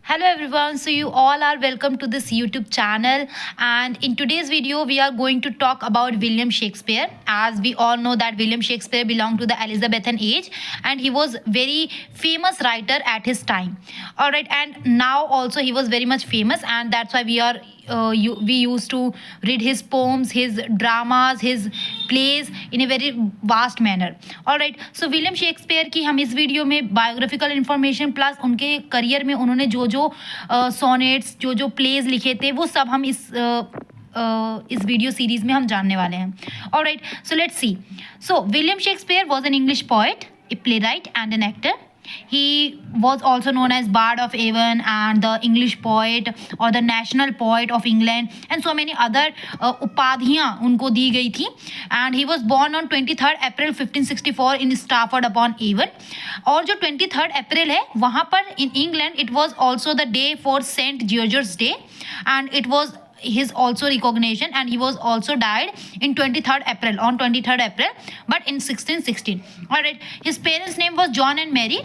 Hello everyone, so you all are welcome to this YouTube channel, and in today's video we are going to talk about William Shakespeare. As we all know that William Shakespeare belonged to the Elizabethan age and he was very famous writer at his time. All right, and now also he was very much famous, and that's why we used to read his poems, his dramas, his plays in a very vast manner. All right, so William Shakespeare की हम इस video में biographical information plus उनके career में उन्होंने जो जो sonnets जो प्लेज लिखे थे वो सब हम इस वीडियो सीरीज में हम जानने वाले हैं. All right, so let's see. So William Shakespeare was an English poet, a play right and an actor. He was also known as Bard of Avon and the English poet or the national poet of England, and so many other उपाधियाँ उनको दी गई थी. And he was born on 23rd April 1564 in Stratford upon Avon. और जो 23rd April है वहाँ पर in England it was also the day for Saint George's Day, and it was his also recognition, and he was also died in 23rd April on 23rd April but in 1616. All right, his parents name was John and Mary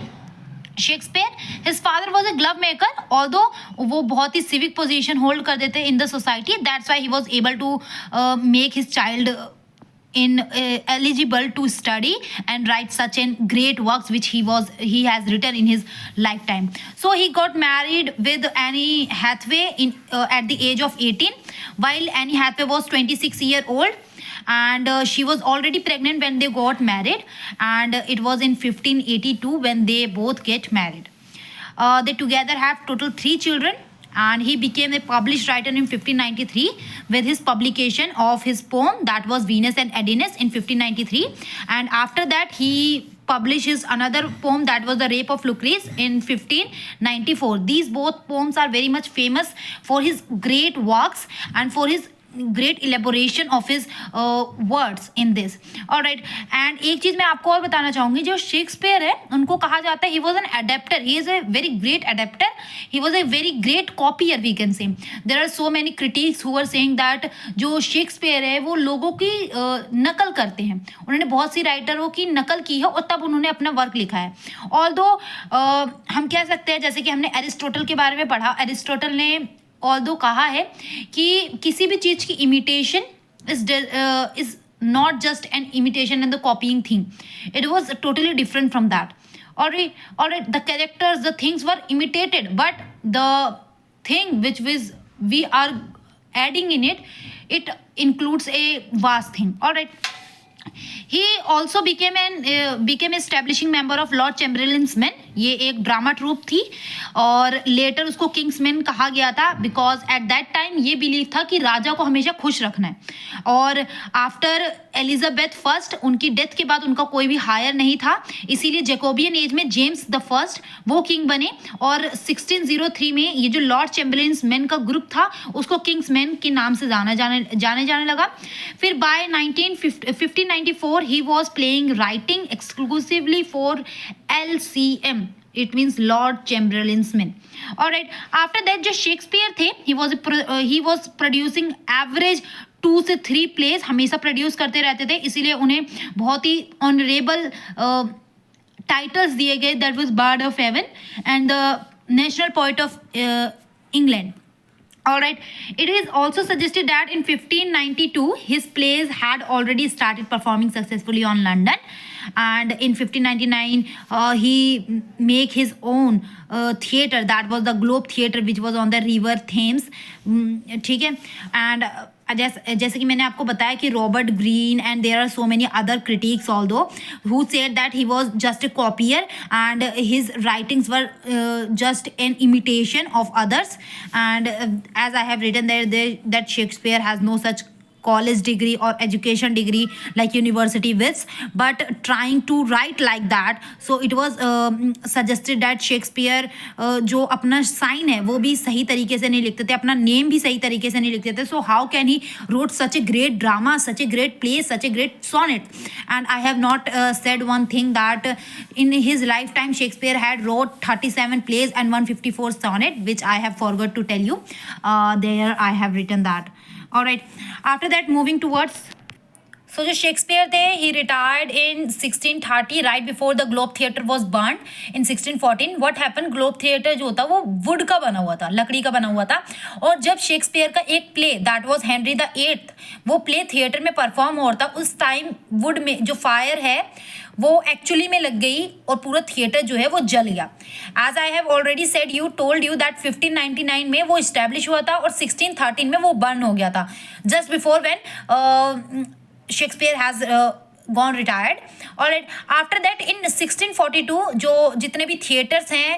Shakespeare. His father was a glove maker, although वो बहुत ही civic position hold कर देते in the society. That's why he was able to make his child in eligible to study and write such an great works which he has written in his lifetime. So he got married with Annie Hathaway at the age of 18, while Annie Hathaway was 26-year old, and she was already pregnant when they got married, and it was in 1582 when they both get married. They together have total 3 children, and he became a published writer in 1593 with his publication of his poem that was Venus and Aeneas in 1593. And after that he publishes another poem that was The Rape of Lucrece in 1594. These both poems are very much famous for his great works and for his great elaboration of his words in this. Alright, and एक चीज़ मैं आपको और बताना चाहूँगी, जो Shakespeare है उनको कहा जाता है he was an adapter. He is a very great adapter. He was a very great copier, we can say. There are so many critics who are saying that जो शेक्सपियर है वो लोगों की नकल करते हैं. उन्होंने बहुत सी राइटरों की नकल की है और तब उन्होंने अपना वर्क लिखा है. ऑल्दो हम कह सकते हैं, जैसे कि हमने एरिस्टोटल के बारे में पढ़ा, एरिस्टोटल ने ऑल्दो कहा है कि किसी भी चीज़ की imitation is not just an imitation and the copying thing. It was totally different from that. और the characters, the things were imitated, but the thing which we are adding in it includes a vast thing. All right. He also became establishing member of Lord Chamberlain's Men. ये एक drama troop थी और letter उसको Kings man कहा गया था because at that time ये believe था कि राजा को हमेशा खुश रखना है. और आफ्टर एलिजाबेथ फर्स्ट, उनकी डेथ के बाद उनका कोई भी हायर नहीं था, इसीलिए जैकोबियन एज में जेम्स द फर्स्ट वो किंग बने. और 1603 में ये जो लॉर्ड चैम्बरलेन्स मैन का ग्रुप था उसको किंग्स मैन के नाम से जाने लगा. फिर bye 1594 he was playing writing exclusively for LCM. It means Lord Chamberlain's Men. Alright, after that जो शेक्सपियर थे he was producing average 2 से 3 plays हमेशा प्रोड्यूस करते रहते थे, इसीलिए उन्हें बहुत ही ऑनरेबल टाइटल्स दिए गए. That was Bard of Avon and the National Poet of England. All right, it is also suggested that in 1592 his plays had already started performing successfully on London, and in 1599 he make his own theatre, that was the Globe Theatre which was on the river Thames. ठीक है. And जैसे कि मैंने आपको बताया कि Robert Greene and there are so many other critics although who said that he was just a copier and his writings were just an imitation of others. And as I have written that Shakespeare has no such college degree or education degree like university with, but trying to write like that, so it was suggested that Shakespeare जो अपना sign है वो भी सही तरीके से नहीं लिखते थे, अपना नेम भी सही तरीके से नहीं लिखते थे. so how can he wrote such a great drama, such a great play, such a great sonnet? And I have not said one thing that in his lifetime Shakespeare had wrote 37 plays and 154 sonnet, which I have forgot to tell you. There I have written that. All right, after that moving towards सो जो Shakespeare थे ही retired in 1630 right before the Globe theatre was burn in 1614. What happen, Globe theatre जो था वो would का बना हुआ था, लकड़ी का बना हुआ था. और जब शेक्सपियर का एक play that was Henry the eighth, वो प्ले थिएटर में परफॉर्म हो रहा था, उस टाइम वुड में जो फायर है वो एक्चुअली में लग गई और पूरा थिएटर जो है वो जल गया. As I have already said you told you that 1599 में वो इस्टेब्लिश हुआ था और 1613 में वो बर्न हो गया था, just before when Shakespeare has gone retired. और आफ्टर दैट इन 1642 जो जितने भी थिएटर्स हैं,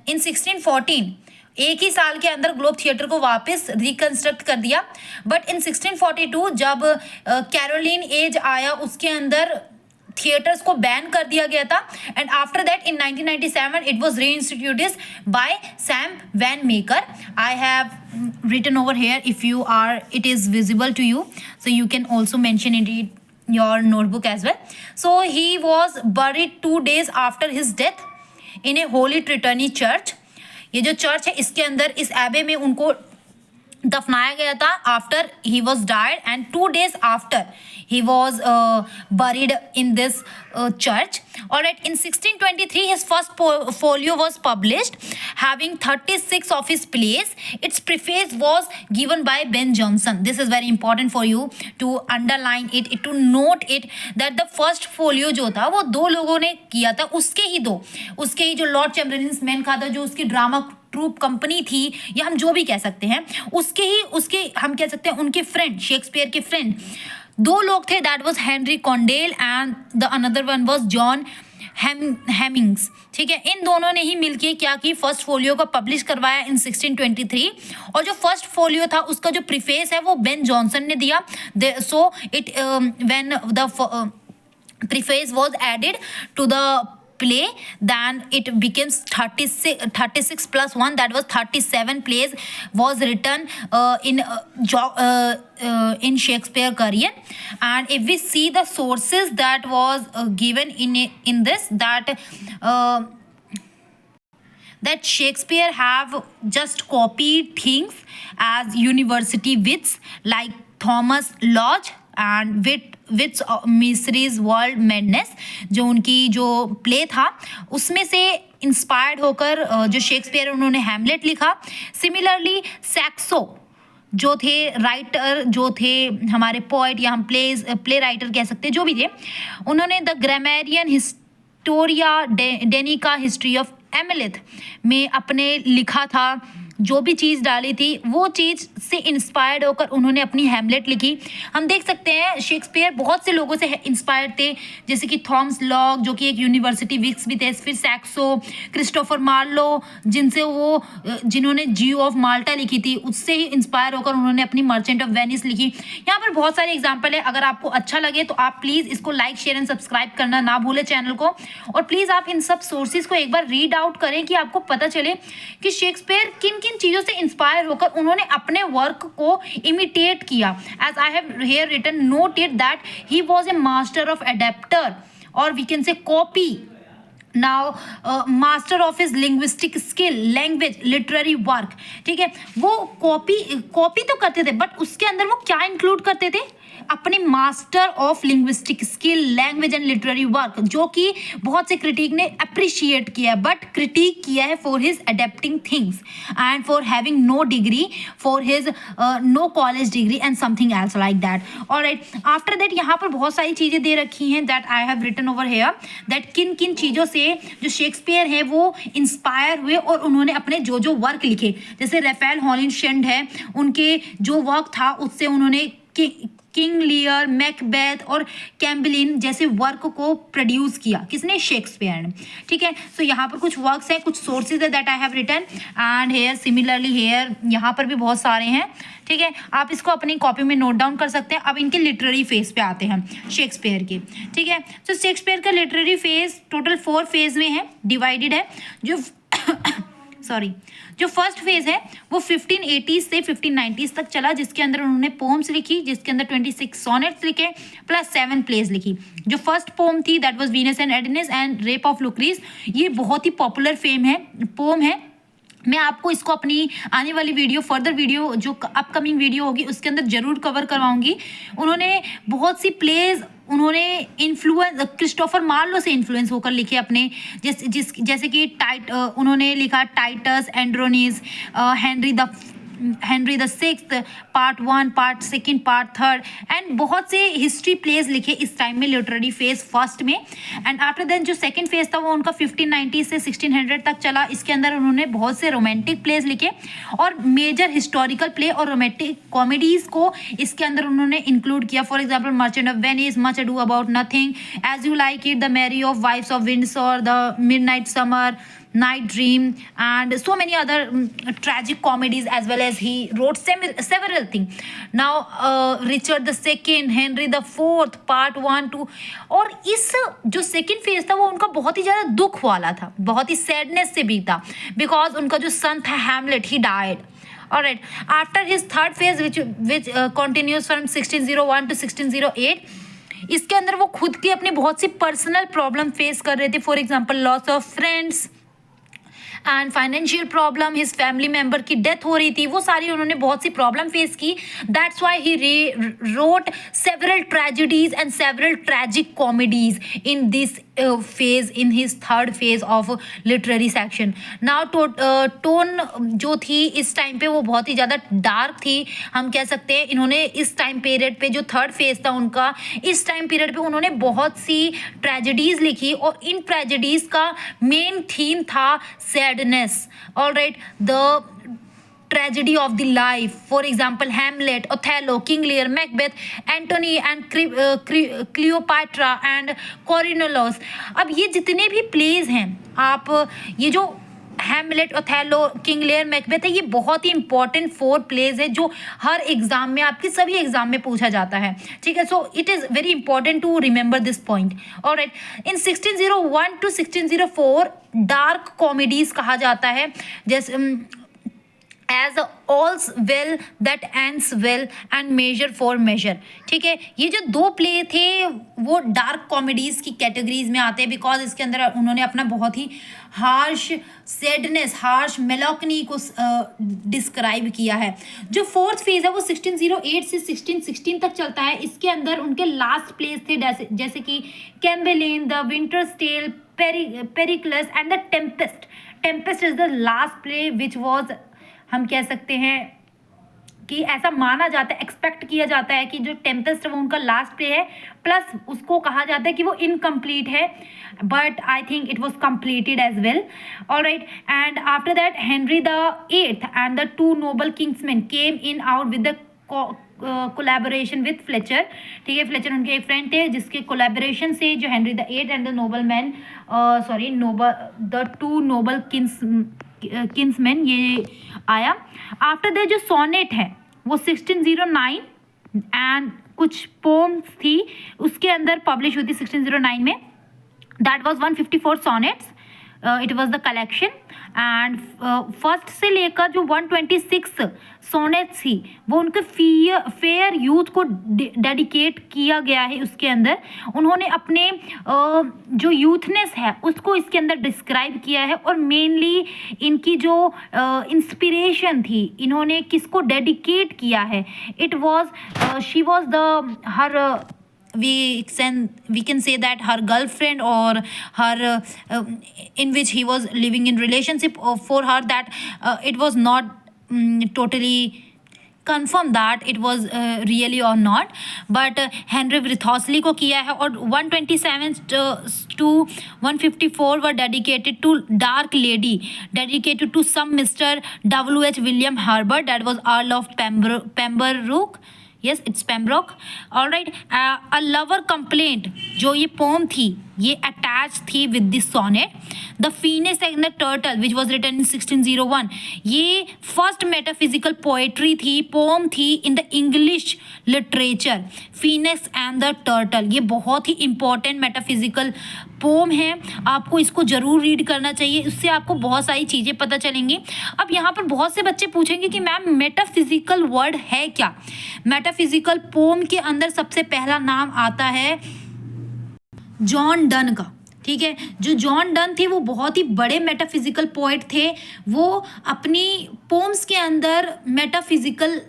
इन 1614 एक ही साल के अंदर ग्लोब थिएटर को वापस रिकंस्ट्रक्ट कर दिया. बट इन 1642 जब कैरोलिन एज आया उसके अंदर थिएटर्स को बैन कर दिया गया था. And after that in 1997 it was reinstituted by Sam Wanamaker. I have written over here if you are it is visible to you, so you can also mention it in your notebook as well. So he was buried 2 days after his death in a Holy Trinity church. ये जो church है इसके अंदर इस एबे में उनको दफनाया गया था after he was died. And 2 days after he was buried in this church. Alright, in 1623 his first folio was published having 36 of his plays. Its preface was given by Ben Jonson. This is very important for you to underline it, to note it that the first folio जो था वो 2 लोगों ने किया था, उसके ही जो Lord Chamberlain man का था, जो उसकी ड्रामा ट्रूप कंपनी थी या हम जो भी कह सकते हैं, उसके हम कह सकते हैं उनके फ्रेंड, शेक्सपियर के फ्रेंड 2 लोग थे. That was Henry Condell and the another one was John Heminges. ठीक है, इन दोनों ने ही मिलके क्या की, फर्स्ट फोलियो को पब्लिश करवाया इन 1623. और जो फर्स्ट फोलियो था उसका जो प्रीफेस है वो बेन जॉनसन ने दिया. So it when the preface was added to the play, then it becomes 36 plus 1, that was 37 plays was written in Shakespeare career. And if we see the sources that was given in this, that Shakespeare have just copied things as university wits like Thomas Lodge and wits miseries world madness. जो उनकी जो play था उसमें से inspired होकर जो Shakespeare उन्होंने Hamlet लिखा. सिमिलरली सैक्सो जो थे राइटर, जो थे हमारे पोइट या हम प्ले राइटर कह सकते हैं, जो भी थे, उन्होंने the grammarian Historia Danica history of Amleth में अपने लिखा था. जो भी चीज़ डाली थी वो चीज़ से इंस्पायर्ड होकर उन्होंने अपनी हैमलेट लिखी. हम देख सकते हैं शेक्सपियर बहुत से लोगों से इंस्पायर्ड थे, जैसे कि थॉमस लॉक जो कि एक यूनिवर्सिटी विक्स भी थे, फिर सैक्सो, क्रिस्टोफर मार्लो जिन्होंने जियो ऑफ माल्टा लिखी थी, उससे ही इंस्पायर होकर उन्होंने अपनी मर्चेंट ऑफ वेनिस लिखी. यहाँ पर बहुत सारे एग्जाम्पल है. अगर आपको अच्छा लगे तो आप प्लीज़ इसको लाइक शेयर एंड सब्सक्राइब करना ना भूलें चैनल को. और प्लीज़ आप इन सब सोर्सेज को एक बार रीड आउट करें कि आपको पता चले कि शेक्सपियर किन चीजों से इंस्पायर होकर उन्होंने अपने वर्क को इमिटेट किया. As I have here written, noted that he was a master of adapter और we can say copy. Now master of his linguistic skill, language, literary work. ठीक है, वो कॉपी तो करते थे बट उसके अंदर वो क्या इंक्लूड करते थे, अपने master of linguistic skill, language and literary work, जो कि बहुत से क्रिटिक ने अप्रिशिएट किया है, बट क्रिटिक किया है for his adapting things and for having no degree, for his no college degree and something else like that. Alright, after that यहाँ पर बहुत सारी चीज़ें दे रखी हैं that I have written over here, that किन किन चीज़ों से जो शेक्सपियर है वो इंस्पायर हुए और उन्होंने अपने जो वर्क लिखे. जैसे रफेल हॉलिनशेंड है, उनके जो वर्क था उससे उन्होंने किंग लियर, मैकबेथ और कैम्बेलिन जैसे वर्क को प्रोड्यूस किया. किसने? शेक्सपियर ने. ठीक है, सो यहाँ पर कुछ वर्क्स हैं, कुछ सोर्सेज है that I have written. And here similarly here यहाँ पर भी बहुत सारे हैं. ठीक है, आप इसको अपनी कॉपी में नोट डाउन कर सकते हैं. अब इनके लिटरेरी फेज पे आते हैं शेक्सपियर के. ठीक है, तो शेक्सपियर का लिटरेरी फेज टोटल 4 फेज में है, डिवाइडेड है. जो फर्स्ट फेज है वो 1580 से 1590 तक चला, जिसके अंदर उन्होंने पोम्स लिखी, जिसके अंदर 26 सोनेट्स लिखे प्लस 7 प्लेज लिखी. जो फर्स्ट पोम थी that was Venus and Adonis and rape of Lucrece, ये बहुत ही पॉपुलर पोम है मैं आपको इसको अपनी आने वाली वीडियो, फर्दर वीडियो जो अपकमिंग वीडियो होगी उसके अंदर ज़रूर कवर करवाऊंगी। उन्होंने बहुत सी प्लेज उन्होंने इन्फ्लुएंस क्रिस्टोफर मार्लो से इन्फ्लुएंस होकर लिखे अपने, जैसे कि उन्होंने लिखा Titus Andronicus, Henry the sixth, part 1, part 2, part 3 and बहुत से हिस्ट्री प्लेज लिखे इस टाइम में लिटरेरी फेज फर्स्ट में। एंड आफ्टर देन जो सेकंड फेज था वो उनका 1590 से 1600 तक चला। इसके अंदर उन्होंने बहुत से रोमांटिक प्लेज लिखे और मेजर हिस्टोरिकल प्ले और रोमांटिक कॉमेडीज को इसके अंदर उन्होंने इंक्लूड किया। For example merchant of Venice, much ado about nothing, as you like it, the merry of wifes of Windsor, the midnight summer, Night Dream, and so many other tragic comedies, as well as he wrote several things. Now Richard II, Henry IV, part 1, 2, और इस जो second phase था वो उनका बहुत ही ज़्यादा दुख वाला था, बहुत ही सैडनेस से भी था, बिकॉज उनका जो सन था Hamlet, he died. Alright, after his third phase which continues from 1601 to 1608, इसके अंदर वो खुद की अपनी बहुत सी पर्सनल प्रॉब्लम फेस कर रहे थे। For example loss of friends and financial problem, his family member की डेथ हो रही थी, वो सारी उन्होंने बहुत सी प्रॉब्लम फेस की। That's why he wrote several tragedies and several tragic comedies in this phase, in his third phase of literary section. Now tone जो थी इस टाइम पे वो बहुत ही ज़्यादा डार्क थी, हम कह सकते हैं। इन्होंने इस टाइम पीरियड पे जो थर्ड फेज था उनका, इस टाइम पीरियड पे उन्होंने बहुत सी ट्रेजिडीज लिखी और इन ट्रेजिडीज का मेन थीम था sadness. Alright, the tragedy of the life, for example Hamlet, Othello, King Lear, Macbeth, Antony and Cleopatra and Coriolanus। अब ये जितने भी प्लेज हैं, आप ये जो Hamlet, Othello, King Lear, Macbeth है, ये बहुत ही इंपॉर्टेंट 4 प्लेज है जो हर एग्जाम में, आपके सभी एग्जाम में पूछा जाता है। ठीक है, so it is very important to remember this point. Alright, in 1601 to 1604 dark comedies कहा जाता है, जैसे as all's well that ends well and measure for measure। ठीक है, ये जो 2 प्ले थे वो डार्क कॉमेडीज़ की कैटेगरीज में आते हैं, बिकॉज इसके अंदर उन्होंने अपना बहुत ही हार्श सैडनेस, हार्श मेलोकनी को डिस्क्राइब किया है। जो फोर्थ फेज है वो 1608 से 1616 तक चलता है। इसके अंदर उनके लास्ट प्लेस थे जैसे कि Cymbeline, the winter's tale, Pericles and the tempest. Tempest is the last play which was, हम कह सकते हैं कि ऐसा माना जाता है, एक्सपेक्ट किया जाता है कि जो टेम्पेस्ट है वो उनका लास्ट प्ले है, प्लस उसको कहा जाता है कि वो इनकम्प्लीट है, but I think it was completed as well. Alright, and after that Henry the 8th and the 2 noble kinsmen came in out with the collaboration with Fletcher. ठीक है, फ्लेचर उनके एक फ्रेंड थे जिसके कोलैबोरेशन से जो Henry the 8th and the the 2 noble kinsmen ये आया। आफ्टर दैट जो सोनेट है वो 1609 एंड कुछ पोम्स थी उसके अंदर पब्लिश हुई थी 1609 में। That was 154 sonnets, it was the collection. And first से लेकर जो 126 सोनेट्स थी वो उनके फेयर यूथ को डेडिकेट किया गया है। उसके अंदर उन्होंने अपने जो यूथनेस है उसको इसके अंदर डिस्क्राइब किया है, और मेनली इनकी जो इंस्पिरेशन थी, इन्होंने किसको डेडिकेट किया है, it was she was the her we can say that her girlfriend or her in which he was living in relationship for her, that it was not totally confirm that it was really or not, but Henry Wriothesley को किया है। और 127 to 154 were dedicated to Dark Lady, dedicated to some Mr. W.H. William Herbert, that was Earl of Pembroke। Yes, it's Pembroke। All right, a lover complaint, जो ये pome थी ये attach थी with this sonnet. The phoenix and the turtle which was written in 1601, ये first metaphysical poetry थी, poem थी in the English literature. Phoenix and the turtle ये बहुत ही इंपॉर्टेंट मेटाफिजिकल पोम है, आपको इसको ज़रूर रीड करना चाहिए, इससे आपको बहुत सारी चीज़ें पता चलेंगी। अब यहाँ पर बहुत से बच्चे पूछेंगे कि मैम मेटाफिजिकल वर्ड है क्या। मेटाफिजिकल पोम के अंदर सबसे पहला नाम आता है जॉन डन का। ठीक है। जो जॉन डन थे वो बहुत ही बड़े मेटाफिजिकल पोएट थे। वो अपनी पोम्स के अंदर मेटाफिजिकल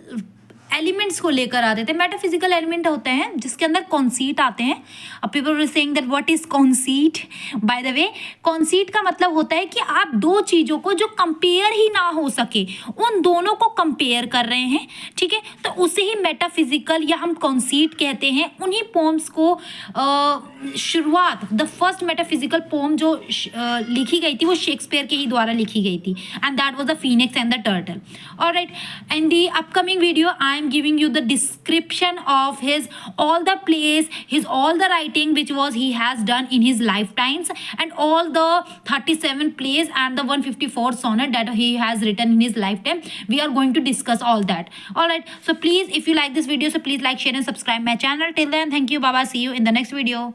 एलिमेंट्स को लेकर आते थे। मेटाफिजिकल एलिमेंट होते हैं जिसके अंदर कॉन्सीट आते हैं। अब people were saying that what is conceit. By the way, conceit का मतलब होता है कि आप दो चीज़ों को जो कंपेयर ही ना हो सके उन दोनों को कंपेयर कर रहे हैं, ठीक है। तो उसे ही मेटाफिजिकल या हम कॉन्सीट कहते हैं। उन्हीं पोम्स को शुरुआत, द फर्स्ट मेटाफिजिकल पोम जो लिखी गई थी वो शेक्सपियर के ही द्वारा लिखी गई थी, and that was the phoenix and the turtle. Alright, in the upcoming video I am giving you the description of his all the plays, his all the writing which was he has done in his lifetimes, and all the 37 plays and the 154 sonnet that he has written in his lifetime. We are going to discuss all that. All right, so please, if you like this video, so please like, share and subscribe my channel. Till then, thank you, bye bye, see you in the next video.